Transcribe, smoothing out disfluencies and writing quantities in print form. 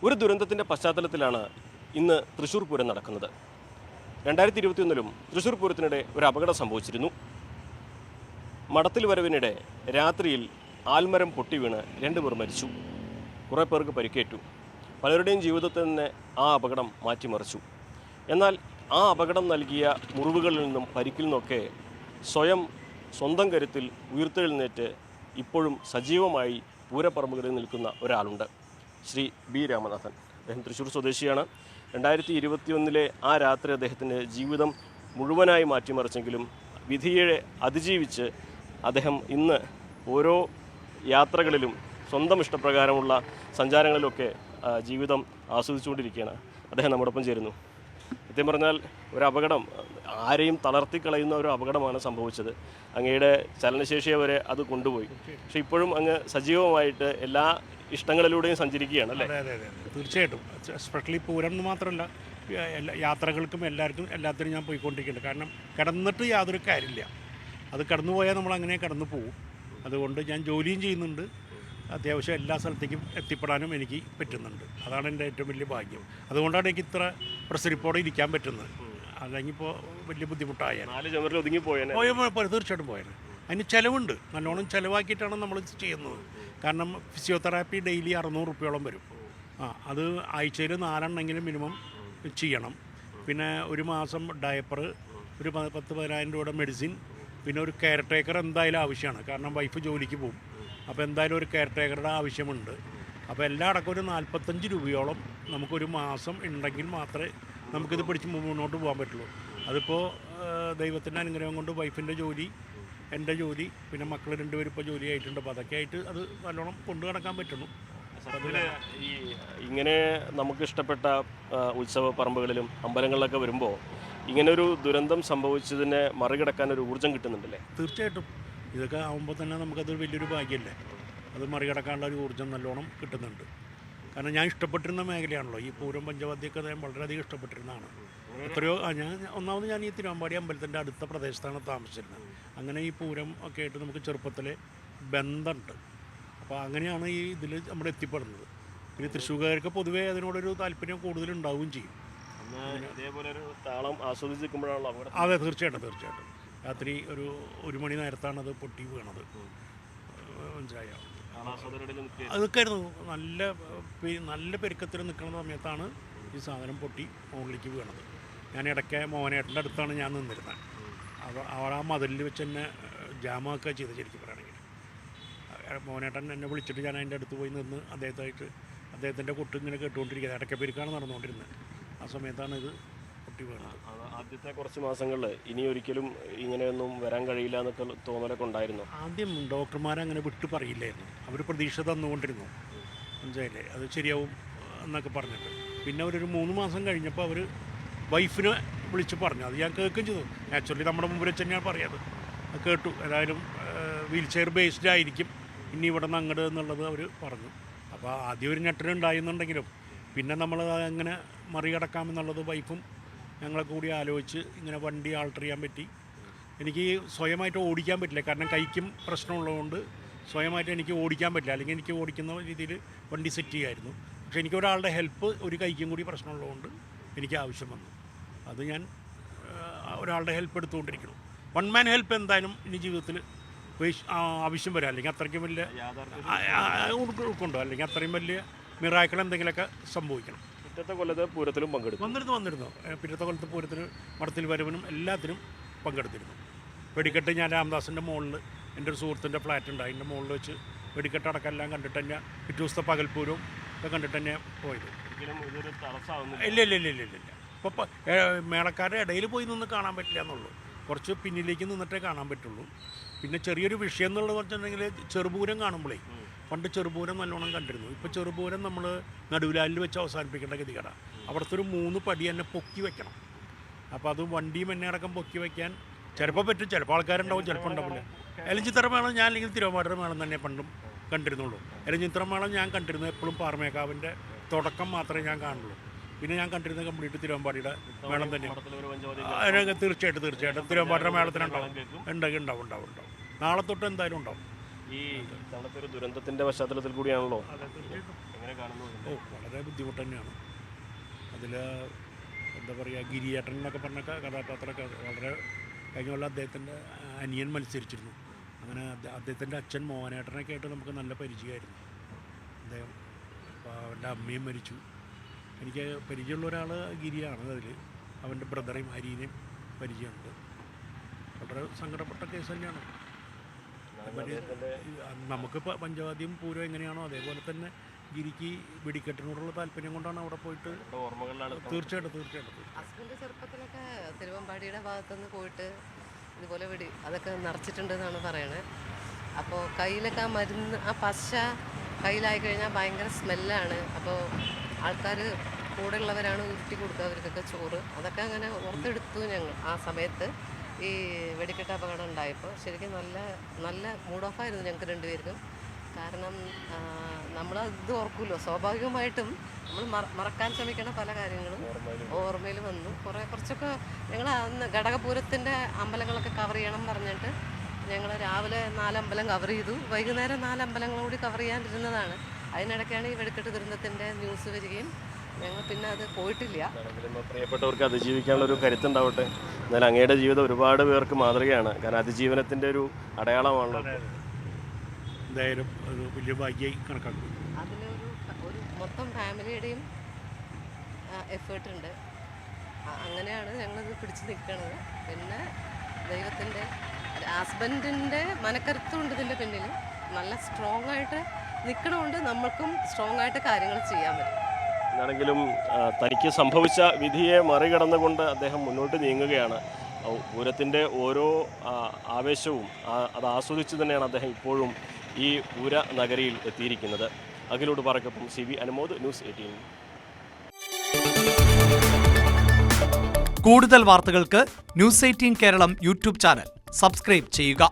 ഒരു ദുരന്തത്തിൻ്റെ പശ്ചാത്തലത്തിലാണ് ഇന്ന് തൃശ്ശൂർ പൂരം നടക്കുന്നത്. 2021 തൃശ്ശൂർ പൂരത്തിനിടെ ഒരു അപകടം സംഭവിച്ചിരുന്നു. മടത്തിൽ വരവിനിടെ രാത്രിയിൽ ആൽമരം പൊട്ടി വീണ് 2 പേർ മരിച്ചു. കുറേ പേർക്ക് പരിക്കേറ്റു. പലരുടെയും ജീവിതത്തിൽ തന്നെ ആ അപകടം മാറ്റിമറിച്ചു. എന്നാൽ ആ അപകടം നൽകിയ മുറിവുകളിൽ നിന്നും പരിക്കിൽ നിന്നൊക്കെ സ്വന്തം കരുത്തിൽ ഉയർത്തെഴുന്നേറ്റ് ഇപ്പോഴും സജീവമായി പൂരപ്പറമ്പുകളിൽ നിൽക്കുന്ന ഒരാളുണ്ട്. ശ്രീ ബി രാമനാഥൻ. അദ്ദേഹം തൃശ്ശൂർ സ്വദേശിയാണ്. 2021 ആ രാത്രി അദ്ദേഹത്തിൻ്റെ ജീവിതം മുഴുവനായി മാറ്റിമറിച്ചെങ്കിലും വിധിയെ അതിജീവിച്ച് അദ്ദേഹം ഇന്ന് ഓരോ യാത്രകളിലും സ്വന്തം ഇഷ്ടപ്രകാരമുള്ള സഞ്ചാരങ്ങളിലൊക്കെ ജീവിതം ആസ്വദിച്ചുകൊണ്ടിരിക്കുകയാണ്. അദ്ദേഹം നമ്മോടൊപ്പം ചേരുന്നു. സത്യം പറഞ്ഞാൽ ഒരു അപകടം ആരെയും തളർത്തിക്കളയുന്ന ഒരു അപകടമാണ് സംഭവിച്ചത്. അങ്ങയുടെ ചലനശേഷിയെ വരെ അത് കൊണ്ടുപോയി. പക്ഷെ ഇപ്പോഴും അങ്ങ് സജീവമായിട്ട് എല്ലാ ഇഷ്ടങ്ങളിലൂടെയും സഞ്ചരിക്കുകയാണ് അല്ലേ? അതെ, തീർച്ചയായിട്ടും. എസ്പെഷ്യലി പൂരം എന്ന് മാത്രമല്ല, എല്ലാ യാത്രകൾക്കും എല്ലാത്തിനും ഞാൻ പോയിക്കൊണ്ടിരിക്കുന്നുണ്ട്. കാരണം കിടന്നിട്ട് യാതൊരു കാര്യമില്ല. അത് കടന്നു പോയാൽ നമ്മൾ അങ്ങനെ കടന്നു പോകും. അതുകൊണ്ട് ഞാൻ ജോലിയും ചെയ്യുന്നുണ്ട്. അത്യാവശ്യം എല്ലാ സ്ഥലത്തേക്കും എത്തിപ്പെടാനും എനിക്ക് പറ്റുന്നുണ്ട്. അതാണ് എൻ്റെ ഏറ്റവും വലിയ ഭാഗ്യം. അതുകൊണ്ടാണ് എനിക്ക് ഇത്ര പ്രസരിപ്പോടെ ഇരിക്കാൻ പറ്റുന്നത്. അല്ലെങ്കിൽ ഇപ്പോൾ വലിയ ബുദ്ധിമുട്ടായാൽ തീർച്ചയായിട്ടും പോയത്. അതിന് ചിലവുണ്ട്. നല്ലോണം ചിലവാക്കിയിട്ടാണ് നമ്മൾ ചെയ്യുന്നത്. കാരണം ഫിസിയോതെറാപ്പി ഡെയിലി 600 രൂപയോളം വരും. അത് ആഴ്ചയിൽ 4 എണ്ണമെങ്കിലും മിനിമം ചെയ്യണം. പിന്നെ ഒരു മാസം ഡയപ്പർ, ഒരു 10-15 രൂപയുടെ മെഡിസിൻ, പിന്നെ ഒരു കെയർ ടേക്കർ എന്തായാലും ആവശ്യമാണ്. കാരണം വൈഫ് ജോലിക്ക് പോകും. അപ്പോൾ എന്തായാലും ഒരു കെയർ ടേക്കറുടെ ആവശ്യമുണ്ട്. അപ്പോൾ എല്ലാം അടക്കം ഒരു 45 രൂപയോളം നമുക്കൊരു മാസം ഉണ്ടെങ്കിൽ മാത്രമേ നമുക്കിത് പിടിച്ച് മുന്നോട്ട് പോകാൻ പറ്റുള്ളൂ. അതിപ്പോൾ ദൈവത്തിൻ്റെ അനുഗ്രഹം കൊണ്ട് വൈഫിൻ്റെ ജോലി, എൻ്റെ ജോലി, പിന്നെ മക്കൾ 2 പേരും ഇപ്പോൾ ജോലി ആയിട്ടുണ്ട്. അപ്പോൾ അതൊക്കെ ആയിട്ട് അത് നല്ലോണം കൊണ്ടു നടക്കാൻ പറ്റുള്ളൂ. ഈ ഇങ്ങനെ നമുക്ക് ഇഷ്ടപ്പെട്ട ഉത്സവ പറമ്പുകളിലും അമ്പലങ്ങളിലൊക്കെ വരുമ്പോൾ ഇങ്ങനൊരു ദുരന്തം സംഭവിച്ചതിനെ മറികടക്കാൻ ഒരു ഊർജ്ജം കിട്ടുന്നുണ്ടല്ലേ? തീർച്ചയായിട്ടും. ഇതൊക്കെ ആകുമ്പോൾ തന്നെ നമുക്കതൊരു വലിയൊരു ഭാഗ്യമല്ലേ. അത് മറികടക്കാനുള്ള ഒരു ഊർജ്ജം നല്ലോണം കിട്ടുന്നുണ്ട്. കാരണം ഞാൻ ഇഷ്ടപ്പെട്ടിരുന്ന മേഖലയാണല്ലോ ഈ പൂരം, പഞ്ചവാദ്യമൊക്കെ ഞാൻ വളരെയധികം ഇഷ്ടപ്പെട്ടിരുന്നതാണ്. ഞാൻ ഈ തിരുവമ്പാടി അമ്പലത്തിൻ്റെ അടുത്ത പ്രദേശത്താണ് താമസിച്ചിരുന്നത്. അങ്ങനെ ഈ പൂരം ഒക്കെ ആയിട്ട് നമുക്ക് ചെറുപ്പത്തിലെ ബന്ധമുണ്ട്. അപ്പോൾ അങ്ങനെയാണ് ഈ ഇതിൽ നമ്മൾ എത്തിപ്പെടുന്നത്. പിന്നെ തൃശ്ശൂർക്കാർക്ക് പൊതുവേ അതിനോടൊരു താല്പര്യം കൂടുതലുണ്ടാവുകയും ചെയ്യും. അതേപോലെ ഒരു താളം ആസ്വദിച്ചിരിക്കുമ്പോഴാണല്ലോ അവിടെ. അതെ, തീർച്ചയായിട്ടും. രാത്രി ഒരു 1 മണി നേരത്താണ് അത് പൊട്ടി വീണത്. മനസ്സിലായോ? അതൊക്കെ ആയിരുന്നു നല്ല പെരുക്കത്തിൽ നിൽക്കുന്ന സമയത്താണ് ഈ സാധനം പൊട്ടി മുകളിലേക്ക് വീണത്. ഞാൻ ഇടയ്ക്ക് മോനേട്ടൻ്റെ അടുത്താണ് ഞാൻ നിന്നിരുന്നത്. ആ മതിലിൽ വെച്ച് തന്നെ ജാമൊക്കെ ചെയ്ത് ശരിക്കും പറയുകയാണെങ്കിൽ. മോനേട്ടൻ എന്നെ വിളിച്ചിട്ട് ഞാൻ അതിൻ്റെ അടുത്ത് പോയി നിന്ന് അദ്ദേഹത്തിൻ്റെ കൊട്ട് ഇങ്ങനെ കേട്ടുകൊണ്ടിരിക്കുന്നത്. ഇടയ്ക്ക് പെരുക്കാണ് നടന്നുകൊണ്ടിരുന്നത്. ആ സമയത്താണ് ഇത് പൊട്ടി വീണത്. ആദ്യത്തെ കുറച്ച് മാസങ്ങളിൽ ഇനി ഒരിക്കലും ഇങ്ങനെയൊന്നും വരാൻ കഴിയില്ല എന്നൊക്കെ തോന്നലൊക്കെ ഉണ്ടായിരുന്നു. ആദ്യം ഡോക്ടർമാരങ്ങനെ വിട്ടു പറയില്ലായിരുന്നു. അവർ പ്രതീക്ഷ തന്നുകൊണ്ടിരുന്നു. മനസ്സിലായില്ലേ? അത് ശരിയാവും എന്നൊക്കെ പറഞ്ഞിട്ട്. പിന്നെ അവരൊരു 3 മാസം കഴിഞ്ഞപ്പോൾ അവർ വൈഫിനെ വിളിച്ച് പറഞ്ഞു. അത് ഞാൻ കേൾക്കുകയും ചെയ്തു. ആക്ച്വലി നമ്മുടെ മുമ്പിൽ വെച്ച് തന്നെയാണ് പറയാത്. അത് കേട്ടു. ഏതായാലും വീൽ ചെയർ ബേസ്ഡ് ആയിരിക്കും ഇനി ഇവിടെ നിന്ന് അങ്ങോട്ട് എന്നുള്ളത് അവർ പറഞ്ഞു. അപ്പോൾ ആദ്യം ഒരു ഞെട്ടലുണ്ടായിരുന്നുണ്ടെങ്കിലും പിന്നെ നമ്മൾ അങ്ങനെ മറികടക്കാമെന്നുള്ളത് വൈഫും ഞങ്ങളെ കൂടി ആലോചിച്ച് ഇങ്ങനെ വണ്ടി ആൾട്ടർ ചെയ്യാൻ പറ്റി. എനിക്ക് സ്വയമായിട്ട് ഓടിക്കാൻ പറ്റില്ല. കാരണം കൈക്കും പ്രശ്നമുള്ളതുകൊണ്ട് സ്വയമായിട്ട് എനിക്ക് ഓടിക്കാൻ പറ്റില്ല. അല്ലെങ്കിൽ എനിക്ക് ഓടിക്കുന്ന രീതിയിൽ വണ്ടി സെറ്റ് ചെയ്യുമായിരുന്നു. പക്ഷേ എനിക്ക് ഒരാളുടെ ഹെൽപ്പ്, ഒരു കൈക്കും കൂടി പ്രശ്നമുള്ളതുകൊണ്ട് എനിക്ക് ആവശ്യം വന്നു. അത് ഞാൻ ഒരാളുടെ ഹെൽപ്പ് എടുത്തുകൊണ്ടിരിക്കണം. 1 മാൻ ഹെൽപ്പ് എന്തായാലും ഇനി ജീവിതത്തിൽ ആവശ്യം വരാം. അല്ലെങ്കിൽ അത്രയ്ക്കും വലിയ ഉൾക്കൊണ്ടോ, അല്ലെങ്കിൽ അത്രയും വലിയ മിറാക്കിൾ എന്തെങ്കിലുമൊക്കെ സംഭവിക്കണം. പിറ്റത്തെ കൊല്ലത്തെ പൂരത്തിലും വന്നിരുന്നു. പിറ്റത്തെ കൊല്ലത്തെ പൂരത്തിന്, മടത്തിൽ വരവിനും എല്ലാത്തിനും പങ്കെടുത്തിരുന്നു. വെടിക്കെട്ട് ഞാൻ രാമദാസിൻ്റെ മുകളിൽ എൻ്റെ ഒരു സുഹൃത്തിൻ്റെ ഫ്ലാറ്റ് ഉണ്ട്. അതിൻ്റെ മുകളിൽ വെച്ച് വെടിക്കെട്ട് അടക്കമെല്ലാം കണ്ടിട്ട് തന്നെ പിറ്റേ ദിവസത്തെ പകൽപ്പൂരവും ഒക്കെ കണ്ടിട്ട് തന്നെ പോയത്. ഇല്ല. ഇപ്പോൾ മേളക്കാരുടെ ഇടയിൽ പോയി നിന്ന് കാണാൻ പറ്റില്ല എന്നുള്ളൂ. കുറച്ച് പിന്നിലേക്ക് നിന്നിട്ടേ കാണാൻ പറ്റുള്ളൂ. പിന്നെ ചെറിയൊരു വിഷയം എന്നുള്ളത് വെച്ചിട്ടുണ്ടെങ്കിൽ ചെറുപൂരം കാണുമ്പോഴേ, പണ്ട് ചെറുപൂരം നല്ലോണം കണ്ടിരുന്നു. ഇപ്പോൾ ചെറുപൂരം നമ്മൾ നടുവിലാലിൽ വെച്ച് അവസാനിപ്പിക്കേണ്ട ഗതികേടാണ്. അവിടുത്തെ ഒരു 3 പടി തന്നെ പൊക്കി വെക്കണം. അപ്പോൾ അത് വണ്ടിയും എന്നെ അടക്കം പൊക്കി വയ്ക്കാൻ ചിലപ്പോൾ പറ്റും, ചിലപ്പോൾ ആൾക്കാരുണ്ടാവും, ചിലപ്പോൾ ഉണ്ടാവില്ല. എലഞ്ചിത്തറ മേളം ഞാൻ അല്ലെങ്കിൽ തിരുവമ്പാടിയുടെ മേളം തന്നെ പണ്ടും കണ്ടിരുന്നുള്ളൂ. എലഞ്ചിത്തറ മേളം ഞാൻ കണ്ടിരുന്നു എപ്പോഴും പാറമേക്കാവിൻ്റെ തുടക്കം മാത്രമേ ഞാൻ കാണുള്ളൂ. പിന്നെ ഞാൻ കണ്ടിരുന്നത് കംപ്ലീറ്റ് തിരുവമ്പാടിയുടെ മേളം തന്നെയാണ്. തീർച്ചയായിട്ടും തിരുവമ്പാടിയുടെ മേളത്തിനുണ്ടാവും. ഉണ്ടാവും. നാളെ തൊട്ട് എന്തായാലും ഉണ്ടാവും. ഈ തവണത്തെ ഒരു ദുരന്തത്തിന്റെ പശ്ചാത്തലത്തിൽ കൂടിയാണല്ലോ വളരെ ബുദ്ധിമുട്ട് തന്നെയാണ്. അതിൽ എന്താ പറയുക, ഗിരിയേട്ടൻ എന്നൊക്കെ പറഞ്ഞ കഥാപാത്രമൊക്കെ വളരെ കഴിഞ്ഞ കൊല്ലം അദ്ദേഹത്തിൻ്റെ അനിയൻ മത്സരിച്ചിരുന്നു. അങ്ങനെ അദ്ദേഹത്തിൻ്റെ അച്ഛൻ മോഹനേട്ടനൊക്കെ ആയിട്ട് നമുക്ക് നല്ല പരിചയമായിരുന്നു അദ്ദേഹം. അപ്പോൾ അവൻ്റെ അമ്മയും മരിച്ചു. എനിക്ക് പരിചയമുള്ള ഒരാൾ ഗിരിയാണ്. അതിൽ അവൻ്റെ ബ്രദറേയും ഹരീനെയും പരിചയമുണ്ട്. വളരെ സങ്കടപ്പെട്ട കേസ് തന്നെയാണ്. നമുക്ക് പഞ്ചവാദ്യം പൂരം എങ്ങനെയാണോ അതേപോലെ തന്നെ ഗിരിക്ക് വെടിക്കെട്ടിനോടുള്ള താല്പര്യം കൊണ്ടാണ് അവിടെ പോയിട്ട്. തീർച്ചയായിട്ടും ഹസ്ബൻഡ് ചെറുപ്പത്തിലൊക്കെ തിരുവമ്പാടിയുടെ ഭാഗത്തുനിന്ന് പോയിട്ട് ഇതുപോലെ അതൊക്കെ നിറച്ചിട്ടുണ്ടെന്നാണ് പറയണത്. അപ്പോൾ കയ്യിലൊക്കെ ആ മരുന്ന്, ആ പശ കയ്യിലായി കഴിഞ്ഞാൽ ഭയങ്കര സ്മെല്ലാണ്. അപ്പോൾ ആൾക്കാർ കൂടെ ഉള്ളവരാണ് ഉരുട്ടി കൊടുക്കുക അവർക്കൊക്കെ ചോറ്. അതൊക്കെ അങ്ങനെ ഓർത്തെടുത്തു ഞങ്ങൾ ആ സമയത്ത്. ഈ വെടിക്കെട്ട് അപകടം ഉണ്ടായപ്പോൾ ശരിക്കും നല്ല മൂഡ് ഓഫായിരുന്നു ഞങ്ങൾക്ക് രണ്ടുപേർക്കും. കാരണം നമ്മളത് ഓർക്കുമല്ലോ, സ്വാഭാവികമായിട്ടും നമ്മൾ മറക്കാൻ ശ്രമിക്കണ പല കാര്യങ്ങളും ഓർമ്മയിൽ വന്നു. കുറച്ചൊക്കെ ഞങ്ങൾ അന്ന് ഘടകപൂരത്തിൻ്റെ അമ്പലങ്ങളൊക്കെ കവർ ചെയ്യണം പറഞ്ഞിട്ട് ഞങ്ങൾ രാവിലെ 4 അമ്പലം കവർ ചെയ്തു. വൈകുന്നേരം 4 അമ്പലങ്ങളും കൂടി കവർ ചെയ്യാനിരുന്നതാണ്. അതിനിടയ്ക്കാണ് ഈ വെടിക്കെട്ട് ദുരന്തത്തിൻ്റെ ന്യൂസ് വരികയും ഞങ്ങൾ പിന്നെ അത് പോയിട്ടില്ല. പ്രിയപ്പെട്ടവർക്ക് അതിജീവിക്കാനുള്ള ഒരു കരുത്തുണ്ടാവട്ടെ. എന്നാൽ അങ്ങയുടെ ജീവിതം ഒരുപാട് പേർക്ക് മാതൃകയാണ്. കാരണം അതിജീവനത്തിൻ്റെ ഒരു അടയാളമാണല്ലോ. എന്തായാലും ഒരു വലിയ ഭാഗ്യമായി കണക്കാക്കും. അതിലൊരു മൊത്തം ഫാമിലിയുടെയും എഫേർട്ട് ഉണ്ട്. അങ്ങനെയാണ് ഞങ്ങളിത് പിടിച്ച് നിൽക്കുന്നത്. പിന്നെ ദൈവത്തിൻ്റെ ഹസ്ബൻഡിൻ്റെ മനക്കരുത്തുണ്ട് ഇതിൻ്റെ പിന്നിൽ. നല്ല സ്ട്രോങ് ആയിട്ട് നിൽക്കണമുണ്ട്. നമ്മൾക്കും സ്ട്രോങ് ആയിട്ട് കാര്യങ്ങൾ ചെയ്യാൻ പറ്റും. എന്നാണെങ്കിലും തനിക്ക് സംഭവിച്ച വിധിയെ മറികടന്നുകൊണ്ട് അദ്ദേഹം മുന്നോട്ട് നീങ്ങുകയാണ്. പൂരത്തിൻ്റെ ഓരോ ആവേശവും അത് ആസ്വദിച്ച് തന്നെയാണ് അദ്ദേഹം ഇപ്പോഴും ഈ പൂര നഗരിയിൽ എത്തിയിരിക്കുന്നത്. അഖിലോട് പറക്കൊപ്പം CB അനുമോദ്, ന്യൂസ് 18. കൂടുതൽ വാർത്തകൾക്ക് news 18 Keralam YouTube channel subscribe ചെയ്യുക.